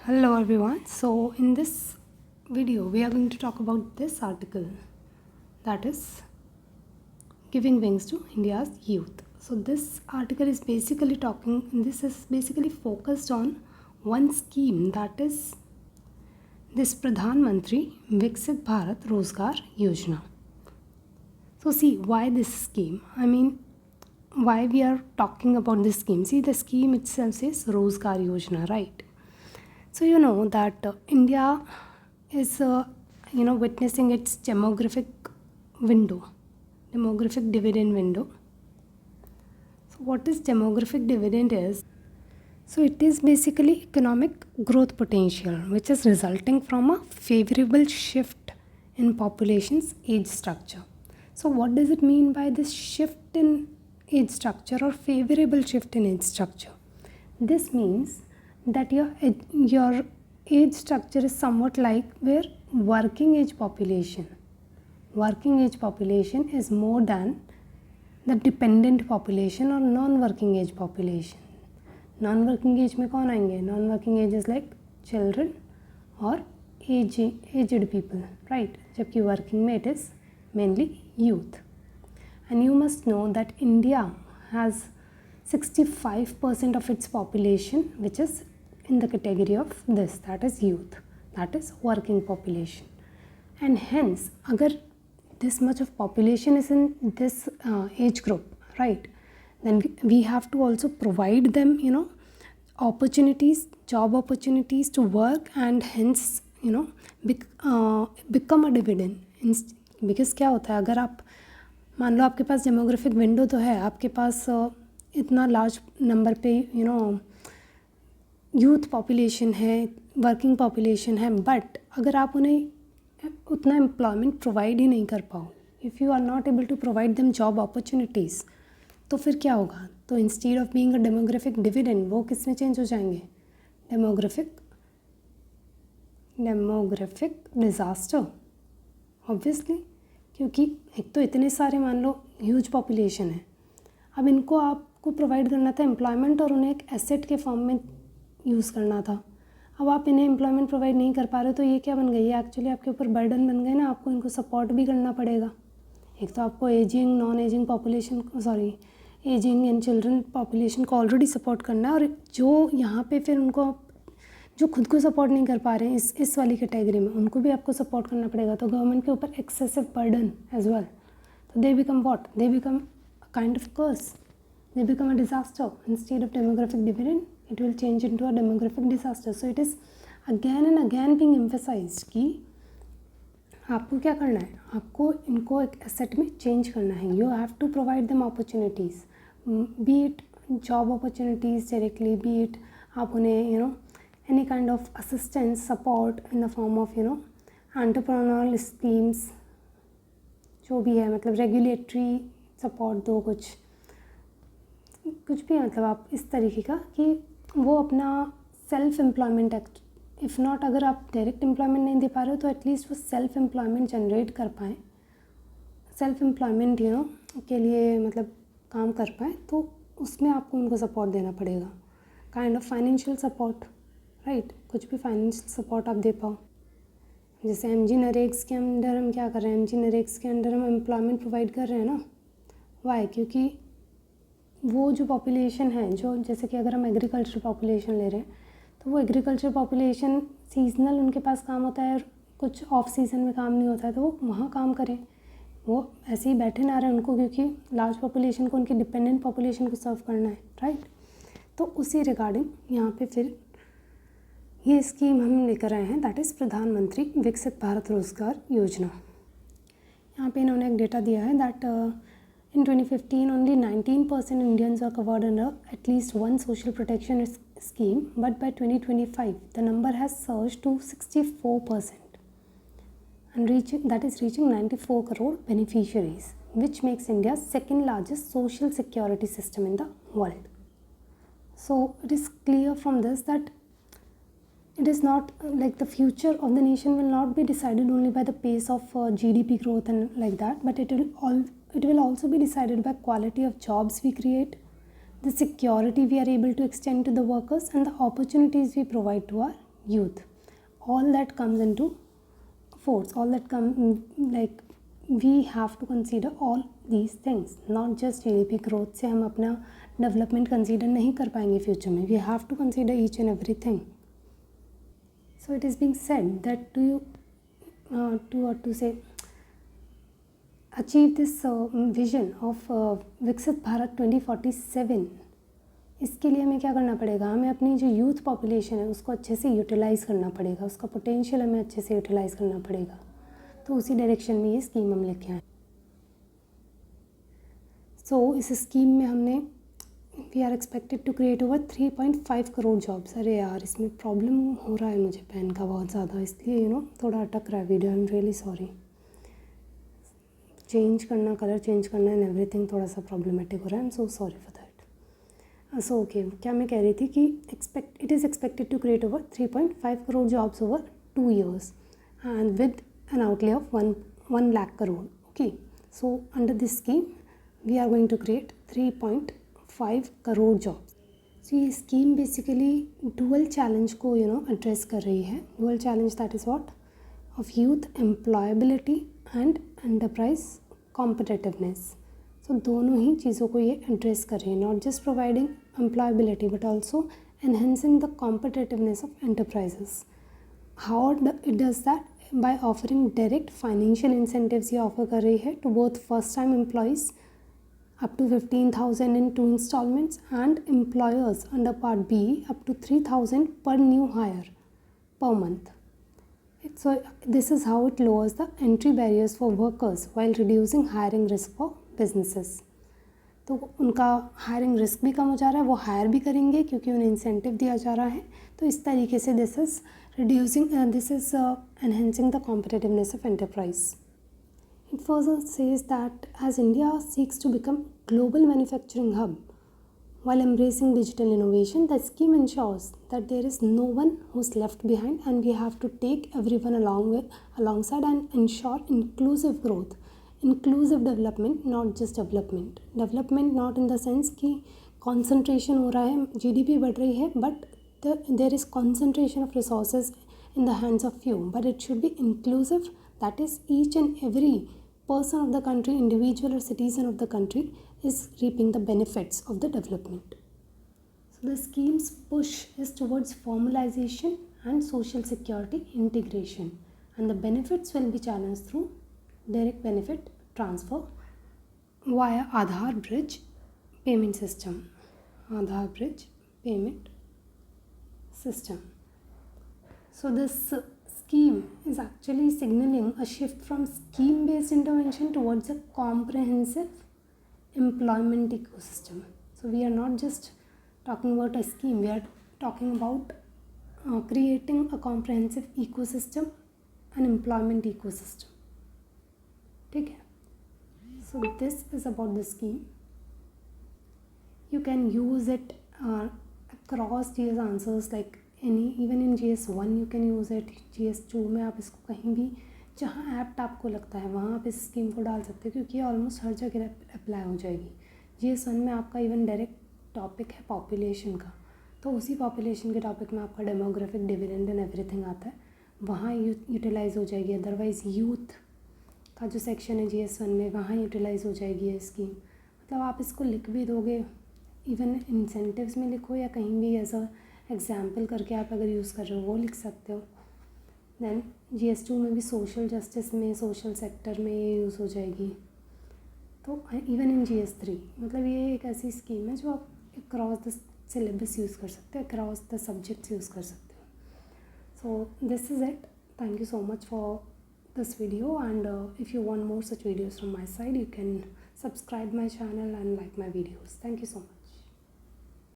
Hello everyone. So in this video we are going to talk about this article, that is giving wings to India's youth. So this article is basically focused on one scheme, that is this Pradhan Mantri Viksit Bharat Rozgar Yojana. So see, why this scheme? Why we are talking about this scheme? See, the scheme itself says Rozgar Yojana, right? So you know that India is witnessing its demographic dividend window. So what is demographic dividend is? So it is basically economic growth potential which is resulting from a favorable shift in population's age structure. So what does it mean by this shift in age structure or favorable shift in age structure? This means that your age structure is somewhat like where working age population is more than the dependent population or non-working age population. Non-working age में कौन आएंगे? Non-working age is like children or aged people, right? जबकि working में it is mainly youth. And you must know that India has 65% of its population which is in the category of this, that is youth, that is working population. And hence, agar this much of population is in this age group, right, then we have to also provide them opportunities, job opportunities to work, and hence become a dividend. Because क्या होता है, अगर आप मान लो आपके पास demographic window तो है, आपके पास इतना लार्ज नंबर पे यूथ पॉपुलेशन है, वर्किंग पॉपुलेशन है, बट अगर आप उन्हें उतना एम्प्लॉयमेंट प्रोवाइड ही नहीं कर पाओ, if you are not able to provide them job opportunities, तो फिर क्या होगा? तो instead of being a demographic dividend वो किस में चेंज हो जाएंगे? डेमोग्राफिक डिज़ास्टर, ऑब्वियसली, क्योंकि एक तो इतने सारे मान लो ह्यूज पॉपुलेशन है, अब इनको आपको प्रोवाइड करना था एम्प्लॉयमेंट और उन्हें एक एसेट के फॉर्म में यूज़ करना था. अब आप इन्हें एम्प्लॉयमेंट प्रोवाइड नहीं कर पा रहे हो, तो ये क्या बन गई? ये एक्चुअली आपके ऊपर बर्डन बन गए ना, आपको इनको सपोर्ट भी करना पड़ेगा. एक तो आपको ageing, non ageing population, ageing and children population को ऑलरेडी सपोर्ट करना है, और जो यहाँ पे फिर उनको जो खुद को सपोर्ट नहीं कर पा रहे हैं इस वाली कैटेगरी में, उनको भी आपको सपोर्ट करना पड़ेगा. तो गवर्नमेंट के ऊपर एक्सेसिव बर्डन एज वेल. तो they become what? They become kind of curse. They become a disaster. Instead of demographic dividend, it will change into a demographic disaster. So it is again and again being emphasized कि आपको क्या करना है, आपको इनको एक asset में change करना है. You have to provide them opportunities, be it job opportunities directly, be it आप उन्हें any kind of assistance, support in the form of entrepreneurial schemes, जो भी है, मतलब regulatory support दो, कुछ भी, मतलब आप इस तरीके का कि वो अपना self employment act, if not अगर आप डायरेक्ट एम्प्लॉयमेंट नहीं दे पा रहे हो तो एटलीस्ट वो सेल्फ एम्प्लॉयमेंट जनरेट कर पाएँ, सेल्फ एम्प्लॉयमेंट के लिए मतलब काम कर पाएँ, तो उसमें आपको उनको सपोर्ट देना पड़ेगा. Kind of financial support, right, कुछ भी फाइनेंशियल सपोर्ट आप दे पाओ. जैसे एमजी नरेगा के अंडर हम क्या कर रहे हैं? एमजी नरेगा के अंडर हम एम्प्लॉयमेंट प्रोवाइड कर रहे हैं ना. वाई? क्योंकि वो जो पॉपुलेशन है, जो जैसे कि अगर हम एग्रीकल्चर पॉपुलेशन ले रहे हैं, तो वो एग्रीकल्चर पॉपुलेशन सीजनल उनके पास काम होता है और कुछ ऑफ सीज़न में काम नहीं होता है, तो वो वहाँ काम करें. वो ऐसे ही बैठे ना रहे उनको, क्योंकि लार्ज पॉपुलेशन को, उनकी डिपेंडेंट पॉपुलेशन को सर्व करना है, राइट. तो उसी रिगार्डिंग यहाँ पे फिर ये स्कीम हम लेकर आए हैं, दैट इज़ प्रधानमंत्री विकसित भारत रोजगार योजना. यहाँ पे इन्होंने एक डेटा दिया है that in 2015, only 19% Indians are covered under at least one social protection scheme, but by 2025, the number has surged to 64%, and reaching 94 crore beneficiaries, which makes India's second largest social security system in the world. So it is clear from this that it is not like the future of the nation will not be decided only by the pace of GDP growth and like that, but it will also be decided by quality of jobs we create, the security we are able to extend to the workers, and the opportunities we provide to our youth. All that comes into force, all that come like we have to consider all these things, not just GDP growth से हम अपना development consider नहीं कर पाएंगे future में. We have to consider each and everything. So it is being said that to say achieve this vision of विकसित भारत 2047, इसके लिए हमें क्या करना पड़ेगा? हमें अपनी जो यूथ पॉपुलेशन है उसको अच्छे से यूटिलाइज़ करना पड़ेगा, उसका पोटेंशियल हमें अच्छे से यूटिलाइज़ करना पड़ेगा. तो उसी डायरेक्शन में ये स्कीम हम लेके आए. सो इस स्कीम में हमने we are expected to create over 3.5 crore jobs. अरे यार, इसमें प्रॉब्लम हो रहा है मुझे पेन का बहुत ज़्यादा, इसलिए थोड़ा अटक रहा है video. I am really sorry. Change करना, कलर चेंज करना एंड एवरीथिंग थोड़ा सा प्रॉब्लमेटिक हो रहा है. I am so sorry for that. So okay, क्या मैं कह रही थी कि it is expected to create over 3.5 crore jobs over 2 years and with an outlay of 1 lakh crore. Okay, so under this scheme we are going to create 3.5 crore jobs. So ये scheme basically dual challenge को address कर रही है. Dual challenge, that is what? Of youth employability and enterprise competitiveness. So दोनों ही चीज़ों को ये address कर रही है. Not just providing employability but also enhancing the competitiveness of enterprises. How it does that? By offering direct financial incentives ये offer कर रही है to both first time employees up to 15,000 in 2 installments and employers under Part B up to 3,000 per new hire per month. So this is how it lowers the entry barriers for workers while reducing hiring risk for businesses. तो उनका hiring risk भी कम हो जा रहा है, वो higher भी करेंगे क्योंकि उन्हें इंसेंटिव दिया जा रहा है. तो इस तरीके से this is enhancing the competitiveness of enterprise. It further says that as India seeks to become global manufacturing hub while embracing digital innovation, the scheme ensures that there is no one who's left behind and we have to take everyone alongside and ensure inclusive growth. Inclusive development, not just development. Development not in the sense कि concentration हो रहा है, GDP बढ़ रही है, but there is concentration of resources in the hands of few. But it should be inclusive, that is each and every person of the country, individual or citizen of the country is reaping the benefits of the development. So the scheme's push is towards formalization and social security integration, and the benefits will be channeled through direct benefit transfer via Aadhaar Bridge payment system. Aadhaar Bridge payment system. So this scheme is actually signaling a shift from scheme-based intervention towards a comprehensive employment ecosystem. So we are not just talking about a scheme, we are talking about creating a comprehensive ecosystem, an employment ecosystem. ठीक है. So this is about the scheme. You can use it across GS answers like even in GS1 you can use it. GS2 में आप इसको कहीं भी जहाँ apt आपको लगता है वहाँ आप इस स्कीम को डाल सकते हो क्योंकि ये ऑलमोस्ट हर जगह अप्लाई हो जाएगी. GS1 में आपका इवन डायरेक्ट टॉपिक है पॉपुलेशन का, तो उसी पॉपुलेशन के टॉपिक में आपका डेमोग्राफिक डिविडेंड एंड एवरीथिंग आता है, वहाँ यूटिलाइज़ हो जाएगी. अदरवाइज़ यूथ का जो सेक्शन है GS1 में वहाँ यूटिलाइज़ हो जाएगी ये स्कीम. मतलब आप इसको लिख भी दोगे, इवन इंसेंटिव्स में लिखो या कहीं भी एज अ एग्जाम्पल करके आप अगर यूज़ कर रहे हो वो लिख सकते हो. दैन GS2 में भी सोशल जस्टिस में, सोशल सेक्टर में ये यूज़ हो जाएगी. तो इवन इन GS3 मतलब ये एक ऐसी स्कीम है जो आप अक्रॉस द सिलेबस यूज़ कर सकते हो, अक्रॉस द सब्जेक्ट्स यूज़ कर सकते हो. So this is it. Thank you so much for this video, and if you want more such videos from my side you can subscribe my channel and like my videos. Thank you so much.